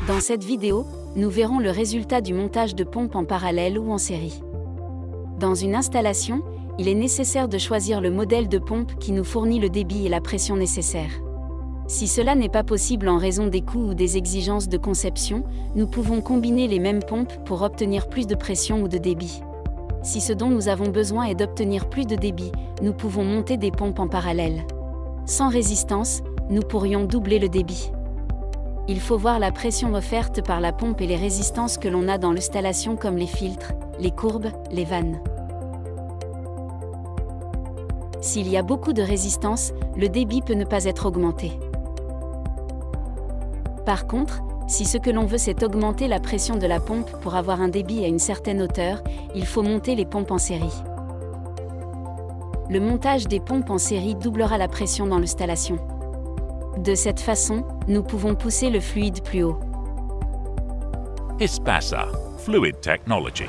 Dans cette vidéo, nous verrons le résultat du montage de pompes en parallèle ou en série. Dans une installation, il est nécessaire de choisir le modèle de pompe qui nous fournit le débit et la pression nécessaires. Si cela n'est pas possible en raison des coûts ou des exigences de conception, nous pouvons combiner les mêmes pompes pour obtenir plus de pression ou de débit. Si ce dont nous avons besoin est d'obtenir plus de débit, nous pouvons monter des pompes en parallèle. Sans résistance, nous pourrions doubler le débit. Il faut voir la pression offerte par la pompe et les résistances que l'on a dans l'installation comme les filtres, les courbes, les vannes. S'il y a beaucoup de résistance, le débit peut ne pas être augmenté. Par contre, si ce que l'on veut c'est augmenter la pression de la pompe pour avoir un débit à une certaine hauteur, il faut monter les pompes en série. Le montage des pompes en série doublera la pression dans l'installation. De cette façon, nous pouvons pousser le fluide plus haut. Ispasa Fluid Technology.